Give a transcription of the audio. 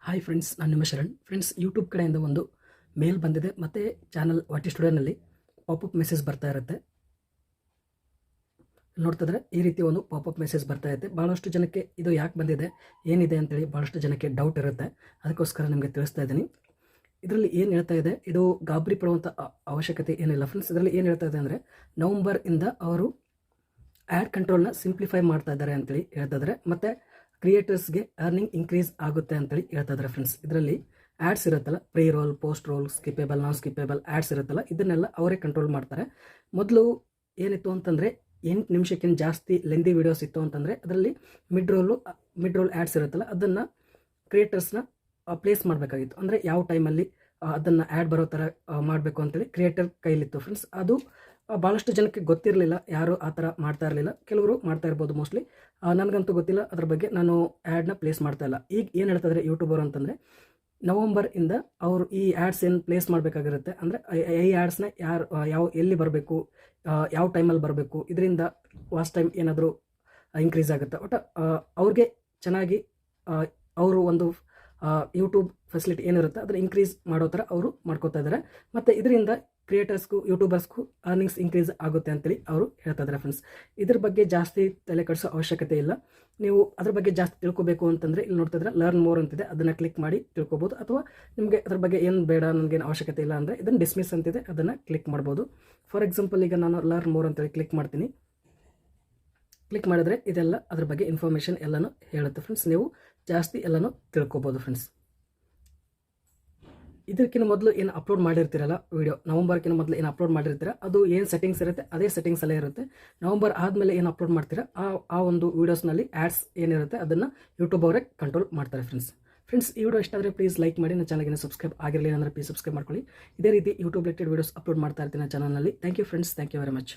Hi friends, ನಾನು ನಿಮ್ಮ Sharan. Friends, YouTube ಕಡೆಯಿಂದ ಒಂದು ಮೇಲ್ ಬಂದಿದೆ ಮತ್ತು ಚಾನಲ್ ವಾಟಿ ಸ್ಟುಡಿಯೋನಲ್ಲಿ ಪಾಪಪ್ ಮೆಸೇಜ್ ಬರ್ತಾ ಇರುತ್ತೆ. ನೋಡ್ತಿದ್ರೆ ಈ ರೀತಿ ಒಂದು ಪಾಪಪ್ ಮೆಸೇಜ್ ಬರ್ತಾ ಇರುತ್ತೆ. ಭಾಳಷ್ಟು ಜನಕ್ಕೆ ಇದು ಯಾಕೆ ಬಂದಿದೆ, ಏನಿದೆ ಅಂತೇಳಿ ಭಾಳಷ್ಟು ಜನಕ್ಕೆ ಡೌಟ್ ಇರುತ್ತೆ. ಅದಕ್ಕೋಸ್ಕರ ನಿಮಗೆ ತಿಳಿಸ್ತಾ ಇದ್ದೀನಿ. ಇದರಲ್ಲಿ ಏನು ಹೇಳ್ತಾ ಇದೆ, ಇದು ಗಾಬರಿ ಪಡುವಂಥ ಅವಶ್ಯಕತೆ ಏನಿಲ್ಲ ಫ್ರೆಂಡ್ಸ್. ಇದರಲ್ಲಿ ಏನು ಹೇಳ್ತಾ ಇದೆ ಅಂದರೆ, ನವಂಬರಿಂದ ಅವರು ಆ್ಯಡ್ ಕಂಟ್ರೋಲ್ನ ಸಿಂಪ್ಲಿಫೈ ಮಾಡ್ತಾ ಇದ್ದಾರೆ ಅಂತೇಳಿ ಹೇಳ್ತಾ ಇದ್ದಾರೆ. ಮತ್ತು ಕ್ರಿಯೇಟರ್ಸ್ಗೆ ಅರ್ನಿಂಗ್ ಇನ್ಕ್ರೀಸ್ ಆಗುತ್ತೆ ಅಂತೇಳಿ ಹೇಳ್ತಾ ಇದ್ದಾರೆ ಫ್ರೆಂಡ್ಸ್. ಇದರಲ್ಲಿ ಆ್ಯಡ್ಸ್ ಇರುತ್ತಲ್ಲ, ಪ್ರೀ ರೋಲ್, ಪೋಸ್ಟ್ ರೋಲ್, ಸ್ಕಿಪೇಬಲ್, ನಾನ್ ಸ್ಕಿಪೇಬಲ್ ಆ್ಯಡ್ಸ್ ಇರುತ್ತಲ್ಲ, ಇದನ್ನೆಲ್ಲ ಅವರೇ ಕಂಟ್ರೋಲ್ ಮಾಡ್ತಾರೆ. ಮೊದಲು ಏನಿತ್ತು ಅಂತಂದರೆ 8 ನಿಮಿಷಕ್ಕಿಂತ ಜಾಸ್ತಿ ಲೆಂದಿ ವೀಡಿಯೋಸ್ ಇತ್ತು ಅಂತಂದರೆ ಅದರಲ್ಲಿ ಮಿಡ್ ರೋಲ್ ಆ್ಯಡ್ಸ್ ಇರುತ್ತಲ್ಲ, ಅದನ್ನು ಕ್ರಿಯೇಟರ್ಸ್ನ ಪ್ಲೇಸ್ ಮಾಡಬೇಕಾಗಿತ್ತು. ಅಂದರೆ ಯಾವ ಟೈಮಲ್ಲಿ ಅದನ್ನು ಆ್ಯಡ್ ಬರೋ ಥರ ಮಾಡಬೇಕು ಅಂತೇಳಿ ಕ್ರಿಯೇಟರ್ ಕೈಲಿತ್ತು ಫ್ರೆಂಡ್ಸ್. ಅದು ಭಾಳಷ್ಟು ಜನಕ್ಕೆ ಗೊತ್ತಿರಲಿಲ್ಲ, ಯಾರು ಆ ಥರ ಮಾಡ್ತಾ ಇರಲಿಲ್ಲ. ಕೆಲವರು ಮಾಡ್ತಾ ಇರ್ಬೋದು, ಮೋಸ್ಟ್ಲಿ ನನಗಂತೂ ಗೊತ್ತಿಲ್ಲ ಅದ್ರ ಬಗ್ಗೆ. ನಾನು ಆ್ಯಡ್ನ ಪ್ಲೇಸ್ ಮಾಡ್ತಾ ಇಲ್ಲ. ಈಗ ಏನು ಹೇಳ್ತಾಯಿದ್ರೆ ಯೂಟ್ಯೂಬರ್ ಅಂತಂದರೆ, ನವಂಬರಿಂದ ಅವರು ಈ ಆ್ಯಡ್ಸ್ ಏನು ಪ್ಲೇಸ್ ಮಾಡಬೇಕಾಗಿರುತ್ತೆ. ಅಂದರೆ ಈ ಆ್ಯಡ್ಸ್ನ ಎಲ್ಲಿ ಬರಬೇಕು, ಯಾವ ಟೈಮಲ್ಲಿ ಬರಬೇಕು, ಇದರಿಂದ ವಾಚ್ ಟೈಮ್ ಏನಾದರೂ ಇನ್ಕ್ರೀಸ್ ಆಗುತ್ತೆ. ಒಟ್ಟು ಅವ್ರಿಗೆ ಚೆನ್ನಾಗಿ ಅವರು ಒಂದು ಯೂಟ್ಯೂಬ್ ಫೆಸಿಲಿಟಿ ಏನಿರುತ್ತೆ ಅದನ್ನು ಇನ್ಕ್ರೀಸ್ ಮಾಡೋ ಥರ ಅವರು ಮಾಡ್ಕೋತಾ ಇದ್ದಾರೆ. ಮತ್ತು ಇದರಿಂದ ಕ್ರಿಯೇಟರ್ಸ್ಗೂ ಯೂಟ್ಯೂಬರ್ಸ್ಗೂ ಅರ್ನಿಂಗ್ಸ್ ಇನ್ಕ್ರೀಸ್ ಆಗುತ್ತೆ ಅಂತೇಳಿ ಅವರು ಹೇಳ್ತಾ ಇದ್ದಾರೆ ಫ್ರೆಂಡ್ಸ್. ಇದ್ರ ಬಗ್ಗೆ ಜಾಸ್ತಿ ತಲೆ ಕೆಡಿಸೋ ಅವಶ್ಯಕತೆ ಇಲ್ಲ. ನೀವು ಅದ್ರ ಬಗ್ಗೆ ಜಾಸ್ತಿ ತಿಳ್ಕೊಬೇಕು ಅಂತಂದರೆ ಇಲ್ಲಿ ನೋಡ್ತಿದ್ರೆ ಲರ್ನ್ ಮೋರ್ ಅಂತಿದೆ, ಅದನ್ನು ಕ್ಲಿಕ್ ಮಾಡಿ ತಿಳ್ಕೊಬೋದು. ಅಥವಾ ನಿಮಗೆ ಅದ್ರ ಬಗ್ಗೆ ಏನು ಬೇಡ, ನನಗೇನು ಅವಶ್ಯಕತೆ ಇಲ್ಲ ಅಂದರೆ ಇದನ್ನು ಡಿಸ್ಮಿಸ್ ಅಂತಿದೆ, ಅದನ್ನು ಕ್ಲಿಕ್ ಮಾಡ್ಬೋದು. ಫಾರ್ ಎಕ್ಸಾಂಪಲ್, ಈಗ ನಾನು ಲರ್ನ್ ಮೋರ್ ಅಂತೇಳಿ ಕ್ಲಿಕ್ ಮಾಡ್ತೀನಿ. ಕ್ಲಿಕ್ ಮಾಡಿದ್ರೆ ಇದೆಲ್ಲ ಅದ್ರ ಬಗ್ಗೆ ಇನ್ಫಾರ್ಮೇಷನ್ ಎಲ್ಲನೂ ಹೇಳುತ್ತೆ ಫ್ರೆಂಡ್ಸ್. ನೀವು ಜಾಸ್ತಿ ಎಲ್ಲನೂ ತಿಳ್ಕೊಬೋದು ಫ್ರೆಂಡ್ಸ್. ಇದಕ್ಕಿಂತ ಮೊದಲು ಏನು ಅಪ್ಲೋಡ್ ಮಾಡಿರ್ತೀರಲ್ಲ ವಿಡಿಯೋ, ನವಂಬರ್ಕಿಂತ ಮೊದಲು ಏನು ಅಪ್ಲೋಡ್ ಮಾಡಿರ್ತೀರ ಅದು ಏನು ಸೆಟ್ಟಿಂಗ್ಸ್ ಇರುತ್ತೆ ಅದೇ ಸೆಟ್ಟಿಂಗ್ಸಲ್ಲೇ ಇರುತ್ತೆ. ನವಂಬರ್ ಆದಮೇಲೆ ಏನು ಅಪ್ಲೋಡ್ ಮಾಡ್ತೀರಾ ಆ ಒಂದು ವೀಡಿಯೋಸ್ನಲ್ಲಿ ಆ್ಯಡ್ಸ್ ಏನಿರುತ್ತೆ ಅದನ್ನು ಯೂಟ್ಯೂಬ್ ಅವರೇ ಕಂಟ್ರೋಲ್ ಮಾಡ್ತಾರೆ ಫ್ರೆಂಡ್ಸ್. ಈ ವಿಡಿಯೋ ಇಷ್ಟ ಆದರೆ ಪ್ಲೀಸ್ ಲೈಕ್ ಮಾಡಿ. ನನ್ನ ಚಾನಲ್ಗೆ ಸಬ್ಸ್ಕ್ರೈಬ್ ಆಗಿರಲಿಲ್ಲ ಅಂದರೆ ಪ್ಲೀಸ್ ಸಬ್ಸ್ಕ್ರೈಬ್ ಮಾಡ್ಕೊಳ್ಳಿ. ಇದೇ ರೀತಿ ಯೂಟ್ಯೂಬ್ ರಿಲೇಟೆಡ್ ವೀಡಿಯೋಸ್ ಅಪ್ಲೋಡ್ ಮಾಡ್ತಾ ಇರ್ತೀನಿ ನನ್ನ ಚಾನಲ್ನಲ್ಲಿ. Thank you friends, thank you very much.